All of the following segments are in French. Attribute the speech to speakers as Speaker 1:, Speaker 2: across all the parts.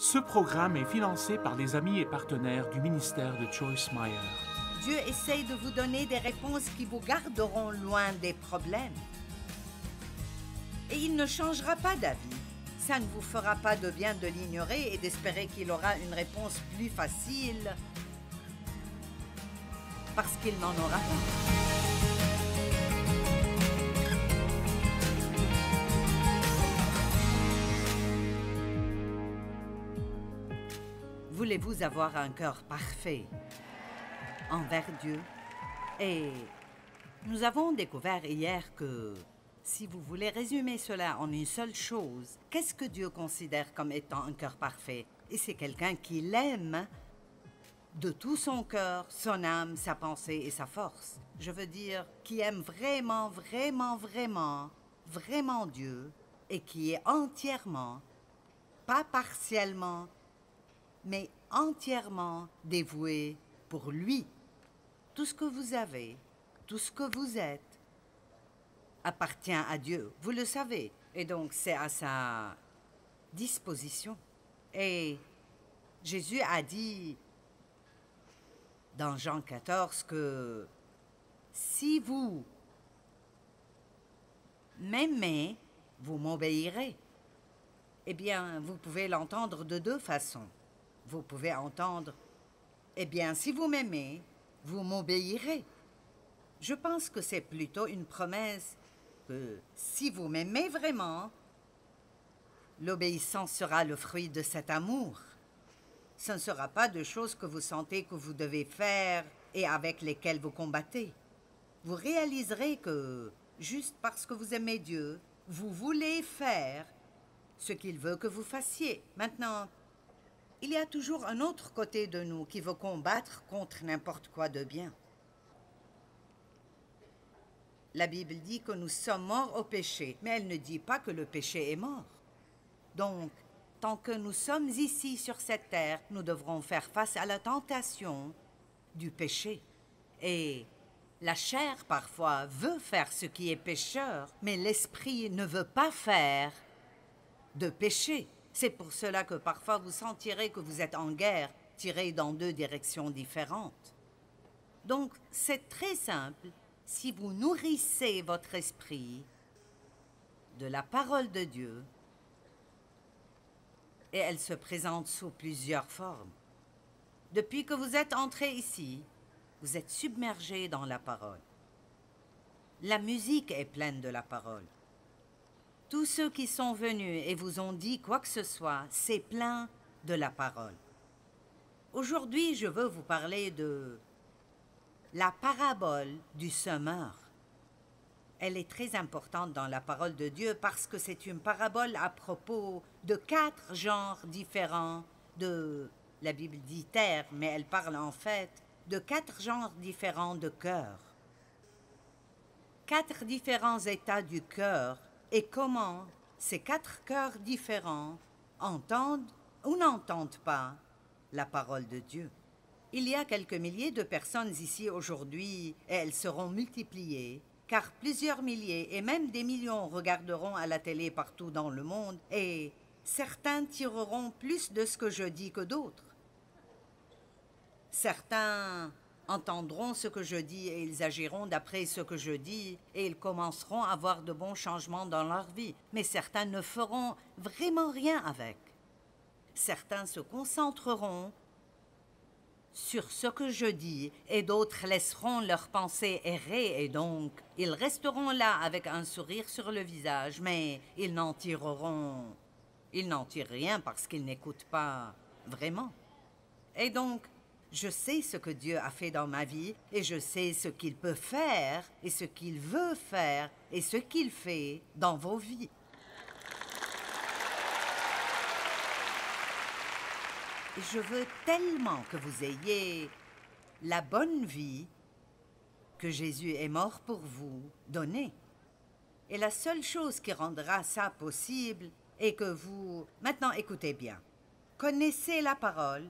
Speaker 1: Ce programme est financé par les amis et partenaires du ministère de Joyce Meyer.
Speaker 2: Dieu essaye de vous donner des réponses qui vous garderont loin des problèmes. Et il ne changera pas d'avis. Ça ne vous fera pas de bien de l'ignorer et d'espérer qu'il aura une réponse plus facile, parce qu'il n'en aura pas. Voulez-vous avoir un cœur parfait envers Dieu? Et nous avons découvert hier que si vous voulez résumer cela en une seule chose, qu'est-ce que Dieu considère comme étant un cœur parfait? Et c'est quelqu'un qui l'aime de tout son cœur, son âme, sa pensée et sa force. Je veux dire, qui aime vraiment, vraiment, vraiment, vraiment Dieu et qui est entièrement, pas partiellement, mais entièrement dévoué pour lui. Tout ce que vous avez, tout ce que vous êtes, appartient à Dieu. Vous le savez. Et donc, c'est à sa disposition. Et Jésus a dit dans Jean 14 que si vous m'aimez, vous m'obéirez. Eh bien, vous pouvez l'entendre de deux façons. Vous pouvez entendre, eh bien, si vous m'aimez, vous m'obéirez. Je pense que c'est plutôt une promesse que si vous m'aimez vraiment, l'obéissance sera le fruit de cet amour. Ce ne sera pas de choses que vous sentez que vous devez faire et avec lesquelles vous combattez. Vous réaliserez que, juste parce que vous aimez Dieu, vous voulez faire ce qu'il veut que vous fassiez. Maintenant, il y a toujours un autre côté de nous qui veut combattre contre n'importe quoi de bien. La Bible dit que nous sommes morts au péché, mais elle ne dit pas que le péché est mort. Donc, tant que nous sommes ici sur cette terre, nous devrons faire face à la tentation du péché. Et la chair, parfois, veut faire ce qui est pécheur, mais l'esprit ne veut pas faire de péché. C'est pour cela que parfois vous sentirez que vous êtes en guerre, tiré dans deux directions différentes. Donc, c'est très simple. Si vous nourrissez votre esprit de la parole de Dieu, et elle se présente sous plusieurs formes. Depuis que vous êtes entré ici, vous êtes submergé dans la parole. La musique est pleine de la parole. Tous ceux qui sont venus et vous ont dit quoi que ce soit, c'est plein de la parole. Aujourd'hui, je veux vous parler de la parabole du semeur. Elle est très importante dans la parole de Dieu parce que c'est une parabole à propos de 4 genres différents de, la Bible dit terre, mais elle parle en fait de 4 genres différents de cœur. 4 différents états du cœur et comment ces 4 cœurs différents entendent ou n'entendent pas la parole de Dieu. Il y a quelques milliers de personnes ici aujourd'hui et elles seront multipliées car plusieurs milliers et même des millions regarderont à la télé partout dans le monde et certains tireront plus de ce que je dis que d'autres. Certains entendront ce que je dis et ils agiront d'après ce que je dis et ils commenceront à avoir de bons changements dans leur vie. Mais certains ne feront vraiment rien avec. Certains se concentreront sur ce que je dis, et d'autres laisseront leurs pensées errer, et donc ils resteront là avec un sourire sur le visage, mais ils n'en tirent rien parce qu'ils n'écoutent pas vraiment. Et donc, je sais ce que Dieu a fait dans ma vie, et je sais ce qu'il peut faire, et ce qu'il veut faire, et ce qu'il fait dans vos vies. Je veux tellement que vous ayez la bonne vie que Jésus est mort pour vous donner. Et la seule chose qui rendra ça possible est que vous... Maintenant, écoutez bien. Connaissez la parole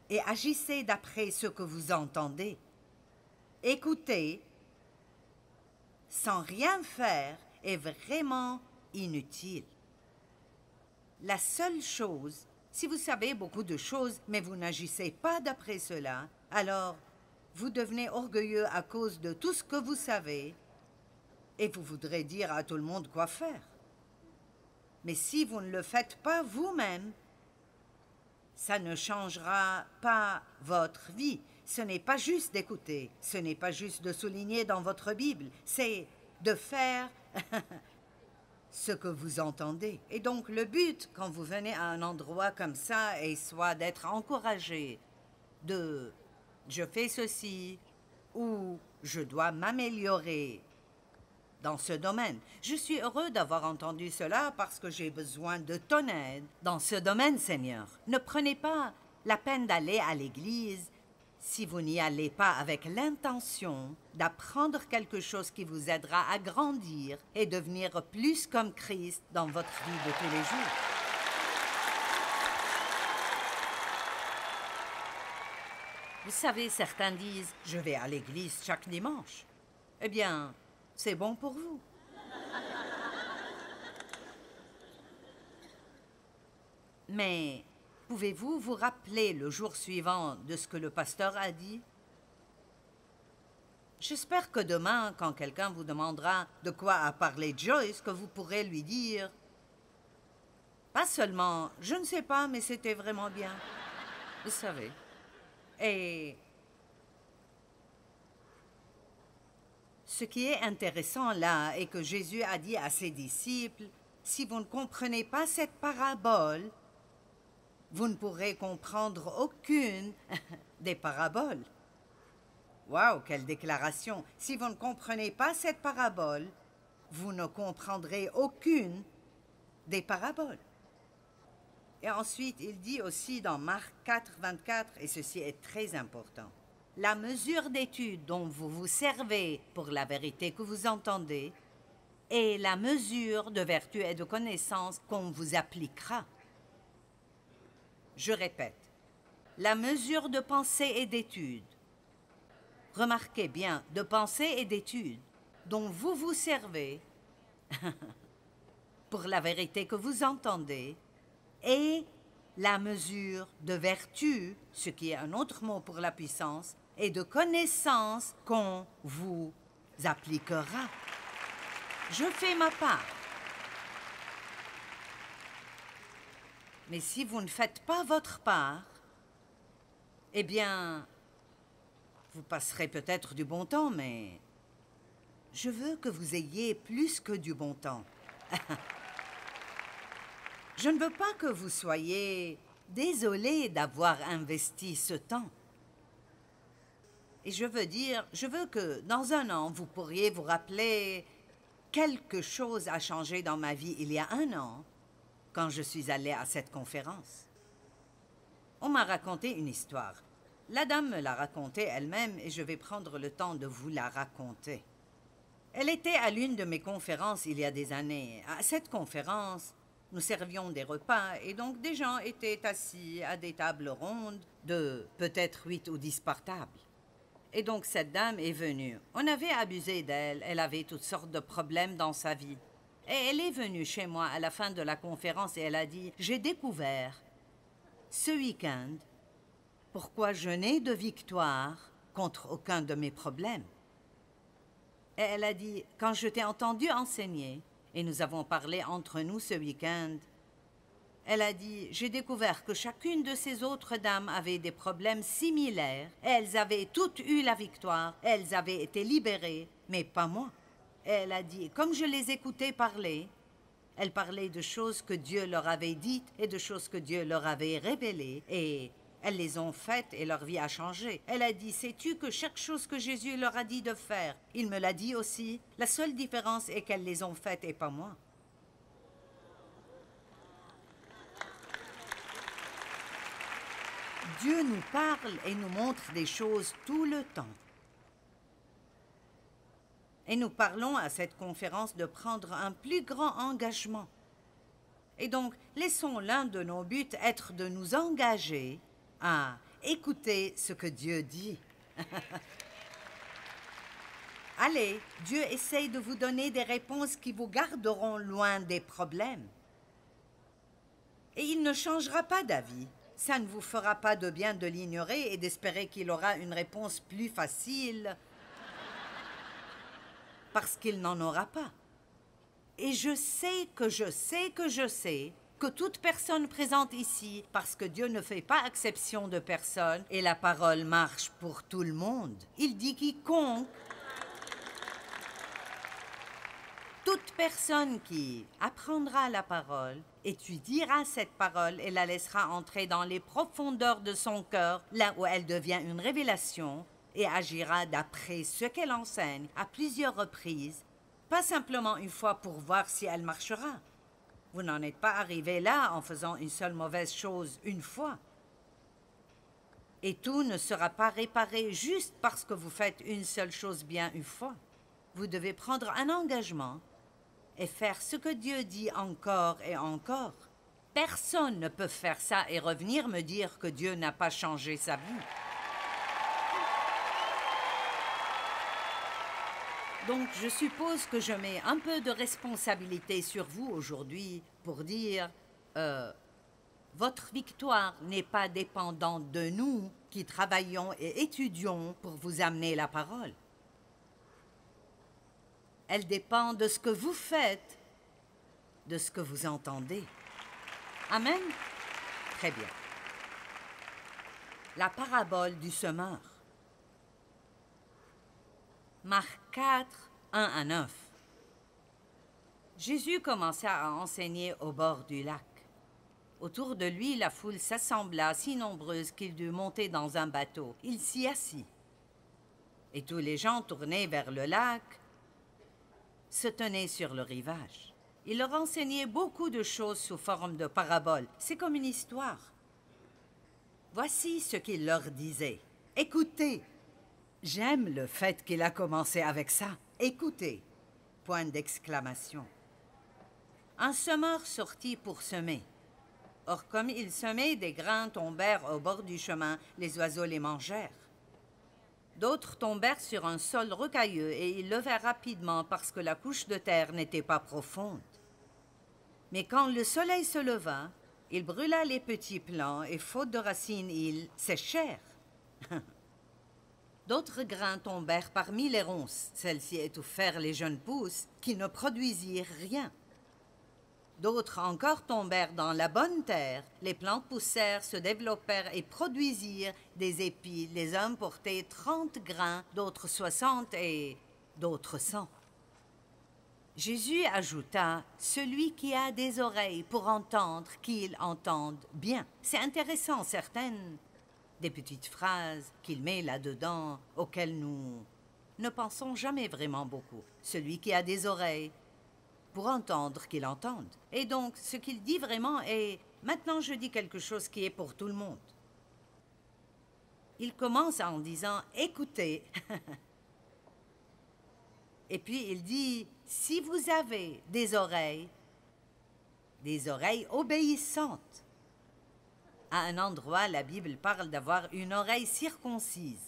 Speaker 2: et agissez d'après ce que vous entendez. Écoutez sans rien faire est vraiment inutile. La seule chose Si vous savez beaucoup de choses, mais vous n'agissez pas d'après cela, alors vous devenez orgueilleux à cause de tout ce que vous savez et vous voudrez dire à tout le monde quoi faire. Mais si vous ne le faites pas vous-même, ça ne changera pas votre vie. Ce n'est pas juste d'écouter, ce n'est pas juste de souligner dans votre Bible, c'est de faire ce que vous entendez. Et donc le but, quand vous venez à un endroit comme ça, est soit d'être encouragé de « je fais ceci » ou « je dois m'améliorer » dans ce domaine. Je suis heureux d'avoir entendu cela parce que j'ai besoin de ton aide dans ce domaine, Seigneur. Ne prenez pas la peine d'aller à l'église si vous n'y allez pas avec l'intention d'apprendre quelque chose qui vous aidera à grandir et devenir plus comme Christ dans votre vie de tous les jours. Vous savez, certains disent « je vais à l'église chaque dimanche ». Eh bien, c'est bon pour vous. Mais pouvez-vous vous rappeler le jour suivant de ce que le pasteur a dit? J'espère que demain, quand quelqu'un vous demandera de quoi a parlé Joyce, que vous pourrez lui dire pas seulement « je ne sais pas, mais c'était vraiment bien ». Vous savez. Et ce qui est intéressant là est que Jésus a dit à ses disciples, si vous ne comprenez pas cette parabole, vous ne pourrez comprendre aucune des paraboles. Waouh, quelle déclaration! Si vous ne comprenez pas cette parabole, vous ne comprendrez aucune des paraboles. Et ensuite, il dit aussi dans Marc 4, 24, et ceci est très important, la mesure d'étude dont vous vous servez pour la vérité que vous entendez est la mesure de vertu et de connaissance qu'on vous appliquera. Je répète, la mesure de pensée et d'étude, remarquez bien, de pensée et d'étude dont vous vous servez pour la vérité que vous entendez et la mesure de vertu, ce qui est un autre mot pour la puissance, et de connaissance qu'on vous appliquera. Je fais ma part. Mais si vous ne faites pas votre part, eh bien, vous passerez peut-être du bon temps, mais je veux que vous ayez plus que du bon temps. Je ne veux pas que vous soyez désolé d'avoir investi ce temps. Et je veux que dans un an, vous pourriez vous rappeler quelque chose a changé dans ma vie il y a un an, quand je suis allée à cette conférence. On m'a raconté une histoire. La dame me l'a racontée elle-même et je vais prendre le temps de vous la raconter. Elle était à l'une de mes conférences il y a des années. À cette conférence, nous servions des repas et donc des gens étaient assis à des tables rondes de peut-être 8 ou 10 par table. Et donc cette dame est venue. On avait abusé d'elle, elle avait toutes sortes de problèmes dans sa vie. Et elle est venue chez moi à la fin de la conférence et elle a dit « J'ai découvert ce week-end pourquoi je n'ai de victoire contre aucun de mes problèmes. » Et elle a dit « Quand je t'ai entendu enseigner, et nous avons parlé entre nous ce week-end, elle a dit « J'ai découvert que chacune de ces autres dames avait des problèmes similaires. Elles avaient toutes eu la victoire, elles avaient été libérées, mais pas moi. » Elle a dit « Comme je les écoutais parler, elles parlaient de choses que Dieu leur avait dites et de choses que Dieu leur avait révélées, et elles les ont faites et leur vie a changé. » Elle a dit « Sais-tu que chaque chose que Jésus leur a dit de faire, il me l'a dit aussi. La seule différence est qu'elles les ont faites et pas moi. » Dieu nous parle et nous montre des choses tout le temps. Et nous parlons à cette conférence de prendre un plus grand engagement. Et donc, laissons l'un de nos buts être de nous engager à écouter ce que Dieu dit. Allez, Dieu essaye de vous donner des réponses qui vous garderont loin des problèmes. Et il ne changera pas d'avis. Ça ne vous fera pas de bien de l'ignorer et d'espérer qu'il aura une réponse plus facile, parce qu'il n'en aura pas. Et je sais que toute personne présente ici, parce que Dieu ne fait pas exception de personne et la parole marche pour tout le monde. Il dit quiconque, toute personne qui apprendra la parole, étudiera cette parole et la laissera entrer dans les profondeurs de son cœur, là où elle devient une révélation, et agira d'après ce qu'elle enseigne à plusieurs reprises, pas simplement une fois pour voir si elle marchera. Vous n'en êtes pas arrivé là en faisant une seule mauvaise chose une fois. Et tout ne sera pas réparé juste parce que vous faites une seule chose bien une fois. Vous devez prendre un engagement et faire ce que Dieu dit encore et encore. Personne ne peut faire ça et revenir me dire que Dieu n'a pas changé sa vie. Donc, je suppose que je mets un peu de responsabilité sur vous aujourd'hui pour dire votre victoire n'est pas dépendante de nous qui travaillons et étudions pour vous amener la parole. Elle dépend de ce que vous faites, de ce que vous entendez. Amen? Très bien. La parabole du semeur. Marc 4, 1 à 9. Jésus commença à enseigner au bord du lac. Autour de lui, la foule s'assembla si nombreuse qu'il dut monter dans un bateau. Il s'y assit. Et tous les gens tournés vers le lac se tenaient sur le rivage. Il leur enseignait beaucoup de choses sous forme de paraboles. C'est comme une histoire. Voici ce qu'il leur disait. Écoutez. J'aime le fait qu'il a commencé avec ça. Écoutez. Point d'exclamation. Un semeur sortit pour semer. Or, comme il semait, des grains tombèrent au bord du chemin, les oiseaux les mangèrent. D'autres tombèrent sur un sol rocailleux et ils levèrent rapidement parce que la couche de terre n'était pas profonde. Mais quand le soleil se leva, il brûla les petits plants et, faute de racines, ils séchèrent. D'autres grains tombèrent parmi les ronces. Celles-ci étouffèrent les jeunes pousses qui ne produisirent rien. D'autres encore tombèrent dans la bonne terre. Les plantes poussèrent, se développèrent et produisirent des épis. Les uns portaient 30 grains, d'autres 60 et d'autres 100. Jésus ajouta, « Celui qui a des oreilles pour entendre, qu'il entende bien. » C'est intéressant, certaines des petites phrases qu'il met là-dedans, auxquelles nous ne pensons jamais vraiment beaucoup. Celui qui a des oreilles pour entendre, qu'il entende. Et donc, ce qu'il dit vraiment est, maintenant je dis quelque chose qui est pour tout le monde. Il commence en disant, écoutez. Et puis il dit, si vous avez des oreilles obéissantes. À un endroit, la Bible parle d'avoir une oreille circoncise.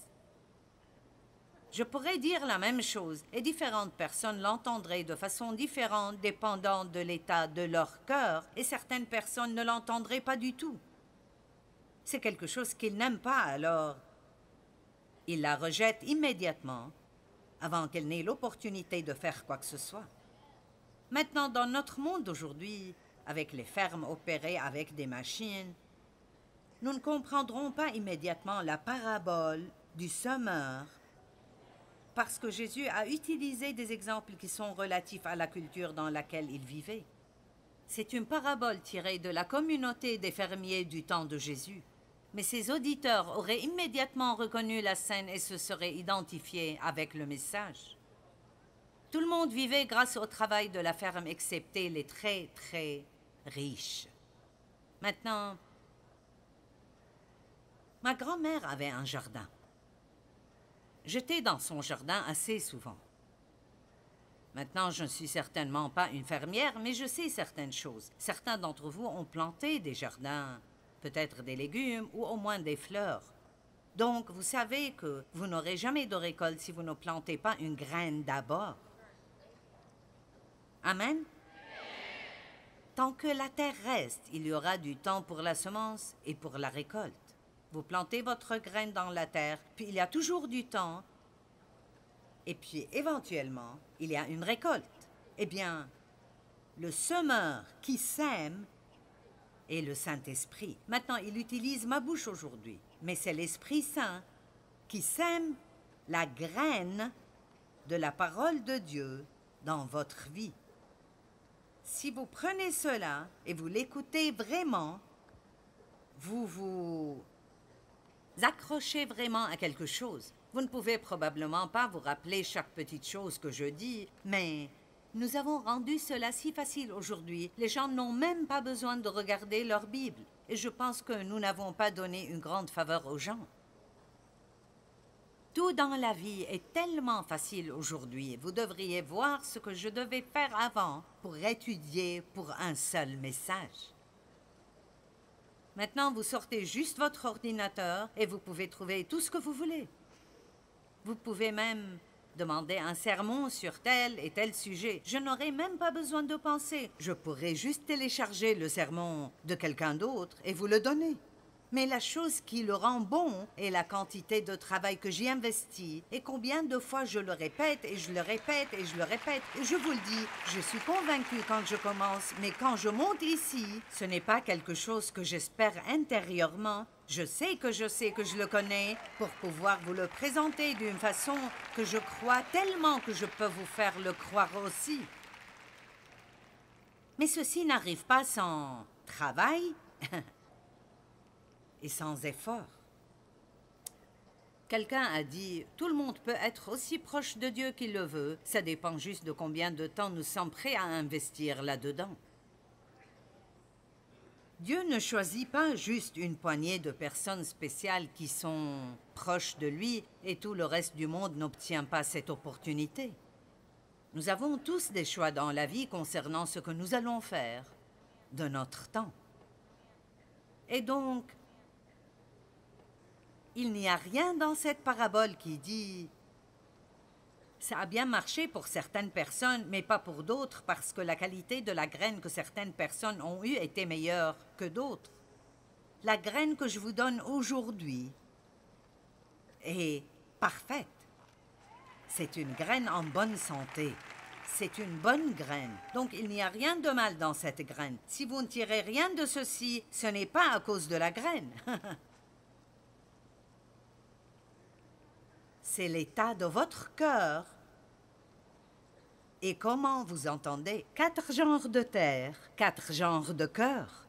Speaker 2: Je pourrais dire la même chose et différentes personnes l'entendraient de façon différente dépendant de l'état de leur cœur et certaines personnes ne l'entendraient pas du tout. C'est quelque chose qu'ils n'aiment pas, alors ils la rejettent immédiatement avant qu'elle n'ait l'opportunité de faire quoi que ce soit. Maintenant, dans notre monde d'aujourd'hui, avec les fermes opérées avec des machines, nous ne comprendrons pas immédiatement la parabole du semeur parce que Jésus a utilisé des exemples qui sont relatifs à la culture dans laquelle il vivait. C'est une parabole tirée de la communauté des fermiers du temps de Jésus. Mais ses auditeurs auraient immédiatement reconnu la scène et se seraient identifiés avec le message. Tout le monde vivait grâce au travail de la ferme, excepté les très, très riches. Maintenant, ma grand-mère avait un jardin. J'étais dans son jardin assez souvent. Maintenant, je ne suis certainement pas une fermière, mais je sais certaines choses. Certains d'entre vous ont planté des jardins, peut-être des légumes ou au moins des fleurs. Donc, vous savez que vous n'aurez jamais de récolte si vous ne plantez pas une graine d'abord. Amen? Tant que la terre reste, il y aura du temps pour la semence et pour la récolte. Vous plantez votre graine dans la terre, puis il y a toujours du temps, et puis éventuellement, il y a une récolte. Eh bien, le semeur qui sème est le Saint-Esprit. Maintenant, il utilise ma bouche aujourd'hui, mais c'est l'Esprit Saint qui sème la graine de la parole de Dieu dans votre vie. Si vous prenez cela et vous l'écoutez vraiment, vous vous accrochez vraiment à quelque chose. Vous ne pouvez probablement pas vous rappeler chaque petite chose que je dis, mais nous avons rendu cela si facile aujourd'hui. Les gens n'ont même pas besoin de regarder leur Bible. Et je pense que nous n'avons pas donné une grande faveur aux gens. Tout dans la vie est tellement facile aujourd'hui. Vous devriez voir ce que je devais faire avant pour étudier pour un seul message. Maintenant, vous sortez juste votre ordinateur et vous pouvez trouver tout ce que vous voulez. Vous pouvez même demander un sermon sur tel et tel sujet. Je n'aurai même pas besoin de penser. Je pourrais juste télécharger le sermon de quelqu'un d'autre et vous le donner. Mais la chose qui le rend bon est la quantité de travail que j'y investis et combien de fois je le répète et je le répète et je le répète. Et je vous le dis, je suis convaincue quand je commence, mais quand je monte ici, ce n'est pas quelque chose que j'espère intérieurement. Je sais que je le connais pour pouvoir vous le présenter d'une façon que je crois tellement que je peux vous faire le croire aussi. Mais ceci n'arrive pas sans travail et sans effort. Quelqu'un a dit « Tout le monde peut être aussi proche de Dieu qu'il le veut. Ça dépend juste de combien de temps nous sommes prêts à investir là-dedans. » Dieu ne choisit pas juste une poignée de personnes spéciales qui sont proches de lui et tout le reste du monde n'obtient pas cette opportunité. Nous avons tous des choix dans la vie concernant ce que nous allons faire de notre temps. Et donc, il n'y a rien dans cette parabole qui dit « Ça a bien marché pour certaines personnes, mais pas pour d'autres, parce que la qualité de la graine que certaines personnes ont eue était meilleure que d'autres. » La graine que je vous donne aujourd'hui est parfaite. C'est une graine en bonne santé. C'est une bonne graine. Donc, il n'y a rien de mal dans cette graine. Si vous ne tirez rien de ceci, ce n'est pas à cause de la graine. C'est l'état de votre cœur et comment vous entendez. 4 genres de terre, 4 genres de cœur.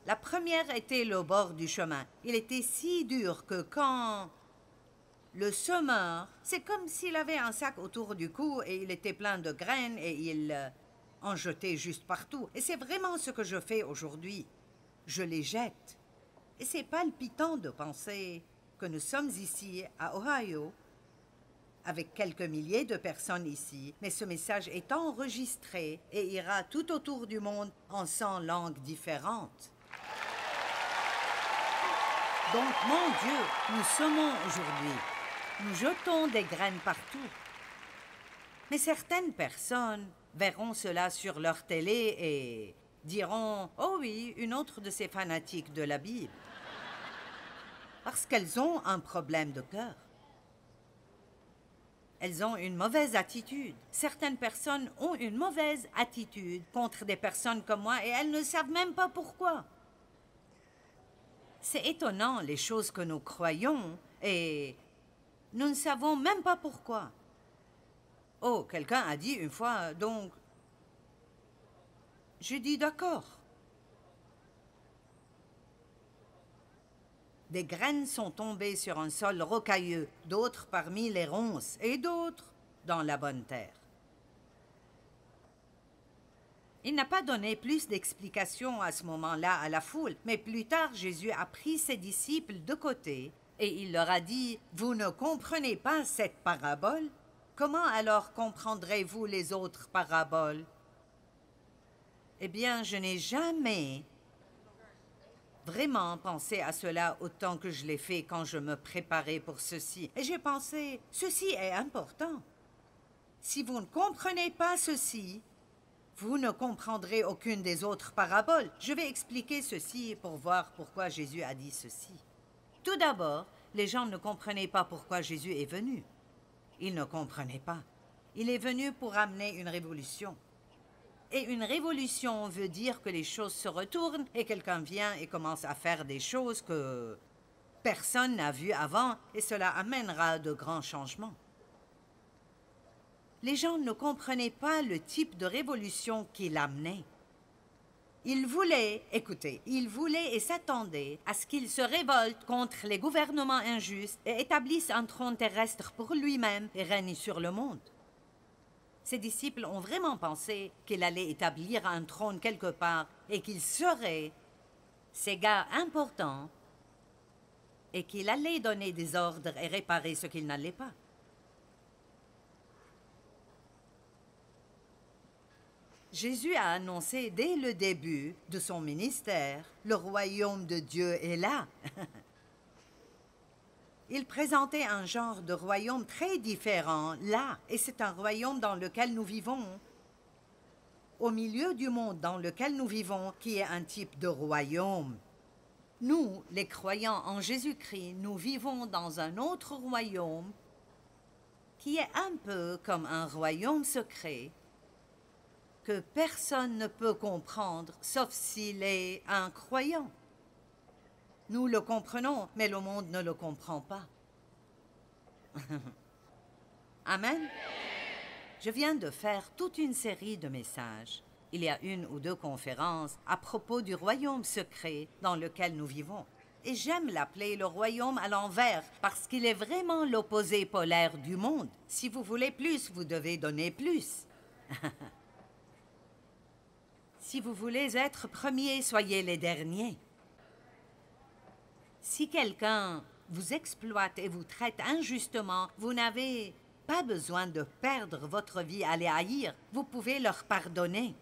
Speaker 2: La première était le bord du chemin. Il était si dur que quand le semeur, c'est comme s'il avait un sac autour du cou et il était plein de graines et il en jetait juste partout. Et c'est vraiment ce que je fais aujourd'hui. Je les jette. Et c'est palpitant de penser que nous sommes ici à Ohio, avec quelques milliers de personnes ici, mais ce message est enregistré et ira tout autour du monde en 100 langues différentes. Donc, mon Dieu, nous semons aujourd'hui. Nous jetons des graines partout. Mais certaines personnes verront cela sur leur télé et diront « Oh oui, une autre de ces fanatiques de la Bible. » Parce qu'elles ont un problème de cœur. Elles ont une mauvaise attitude. Certaines personnes ont une mauvaise attitude contre des personnes comme moi et elles ne savent même pas pourquoi. C'est étonnant les choses que nous croyons et nous ne savons même pas pourquoi. Oh, quelqu'un a dit une fois, donc, j'ai dit d'accord. Des graines sont tombées sur un sol rocailleux, d'autres parmi les ronces et d'autres dans la bonne terre. Il n'a pas donné plus d'explications à ce moment-là à la foule, mais plus tard, Jésus a pris ses disciples de côté et il leur a dit « Vous ne comprenez pas cette parabole? Comment alors comprendrez-vous les autres paraboles? » Eh bien, je n'ai jamais vraiment pensé à cela autant que je l'ai fait quand je me préparais pour ceci. Et j'ai pensé, ceci est important. Si vous ne comprenez pas ceci, vous ne comprendrez aucune des autres paraboles. Je vais expliquer ceci pour voir pourquoi Jésus a dit ceci. Tout d'abord, les gens ne comprenaient pas pourquoi Jésus est venu. Ils ne comprenaient pas. Il est venu pour amener une révolution. Et une révolution veut dire que les choses se retournent et quelqu'un vient et commence à faire des choses que personne n'a vues avant et cela amènera de grands changements. Les gens ne comprenaient pas le type de révolution qu'il amenait. Ils voulaient, écoutez, ils voulaient et s'attendaient à ce qu'il se révolte contre les gouvernements injustes et établisse un trône terrestre pour lui-même et règne sur le monde. Ses disciples ont vraiment pensé qu'il allait établir un trône quelque part et qu'il serait ces gars importants et qu'il allait donner des ordres et réparer ce qu'il n'allait pas. Jésus a annoncé dès le début de son ministère, le royaume de Dieu est là. Il présentait un genre de royaume très différent là, et c'est un royaume dans lequel nous vivons, au milieu du monde dans lequel nous vivons, qui est un type de royaume. Nous, les croyants en Jésus-Christ, nous vivons dans un autre royaume qui est un peu comme un royaume secret que personne ne peut comprendre, sauf s'il est un croyant. Nous le comprenons, mais le monde ne le comprend pas. Amen. Je viens de faire toute une série de messages. Il y a 1 ou 2 conférences à propos du royaume secret dans lequel nous vivons. Et j'aime l'appeler le royaume à l'envers parce qu'il est vraiment l'opposé polaire du monde. Si vous voulez plus, vous devez donner plus. Si vous voulez être premiers, soyez les derniers. Si quelqu'un vous exploite et vous traite injustement, vous n'avez pas besoin de perdre votre vie à les haïr. Vous pouvez leur pardonner.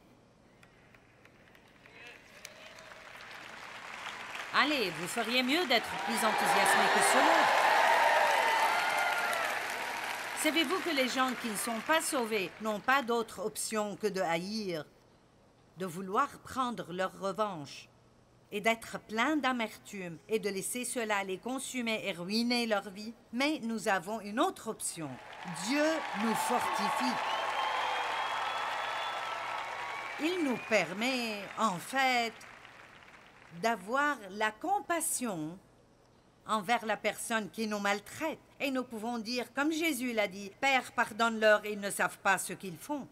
Speaker 2: Allez, vous feriez mieux d'être plus enthousiasmés que cela. Savez-vous que les gens qui ne sont pas sauvés n'ont pas d'autre option que de haïr, de vouloir prendre leur revanche et d'être pleins d'amertume et de laisser cela les consumer et ruiner leur vie? Mais nous avons une autre option. Dieu nous fortifie. Il nous permet, en fait, d'avoir la compassion envers la personne qui nous maltraite. Et nous pouvons dire, comme Jésus l'a dit, « Père, pardonne-leur, ils ne savent pas ce qu'ils font. »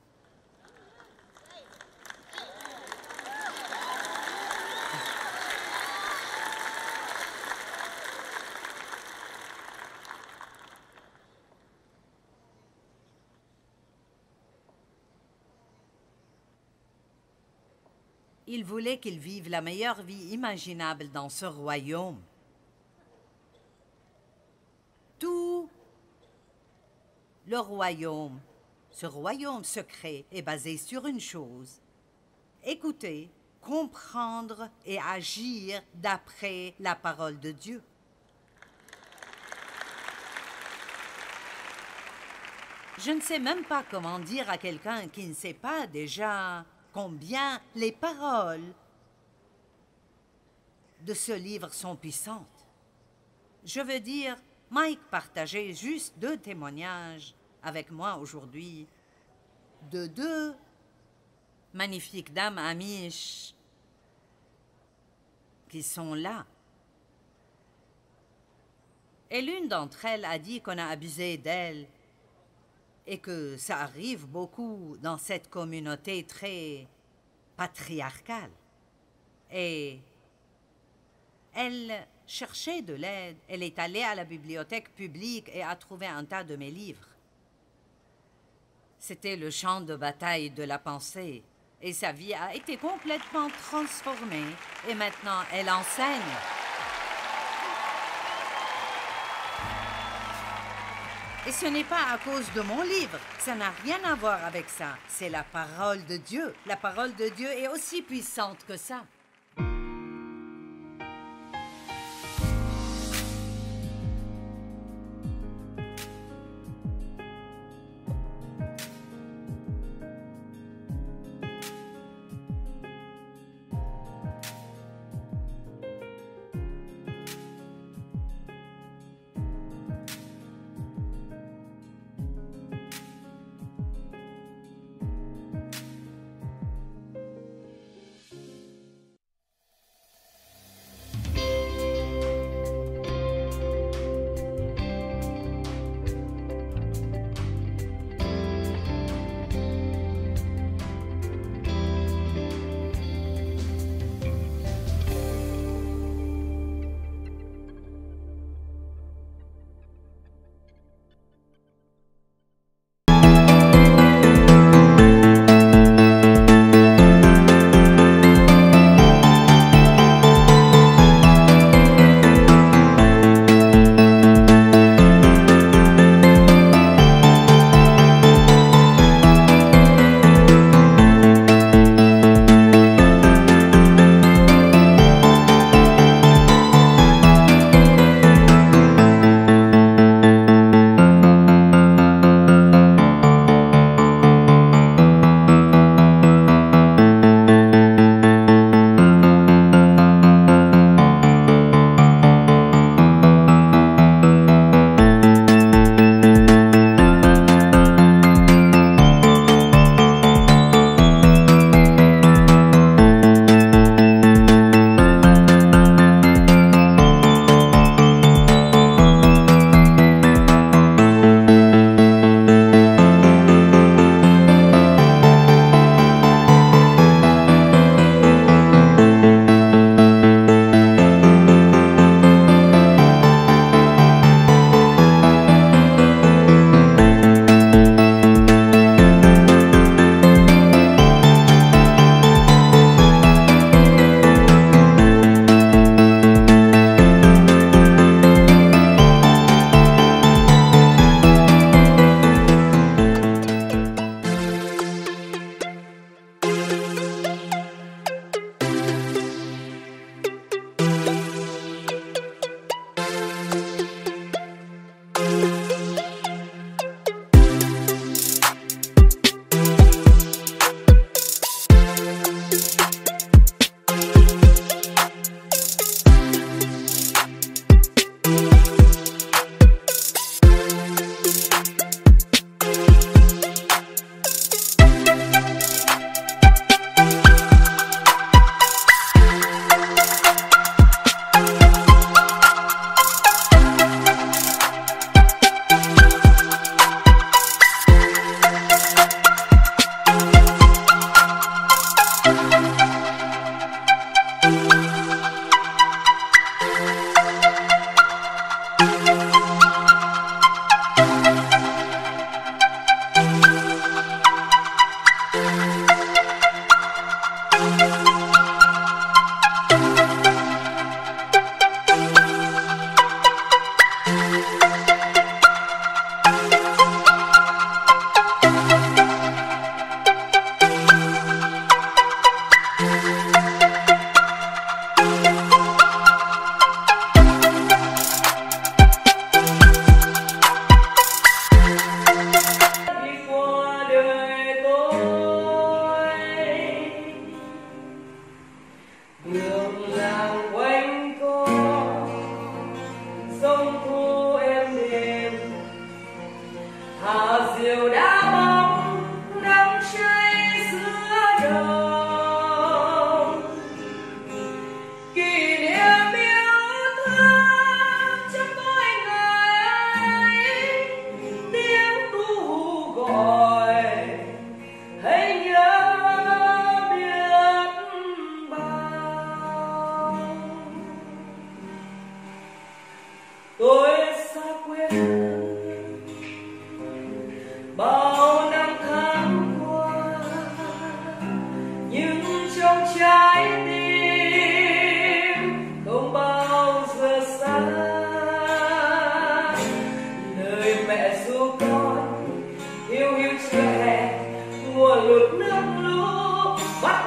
Speaker 2: Il voulait qu'ils vivent la meilleure vie imaginable dans ce royaume. Tout le royaume, ce royaume secret, est basé sur une chose. Écouter, comprendre et agir d'après la parole de Dieu. Je ne sais même pas comment dire à quelqu'un qui ne sait pas déjà combien les paroles de ce livre sont puissantes. Je veux dire, Mike partageait juste 2 témoignages avec moi aujourd'hui de 2 magnifiques dames amish qui sont là. Et l'une d'entre elles a dit qu'on a abusé d'elle et que ça arrive beaucoup dans cette communauté très patriarcale. Et elle cherchait de l'aide. Elle est allée à la bibliothèque publique et a trouvé un tas de mes livres. C'était le champ de bataille de la pensée. Et sa vie a été complètement transformée. Et maintenant, elle enseigne. Et ce n'est pas à cause de mon livre. Ça n'a rien à voir avec ça. C'est la parole de Dieu. La parole de Dieu est aussi puissante que ça.
Speaker 3: trong trái tim không bao giờ xa. Lời mẹ ru con hiu hiu chưa hè mùa lụt nước lũ bắt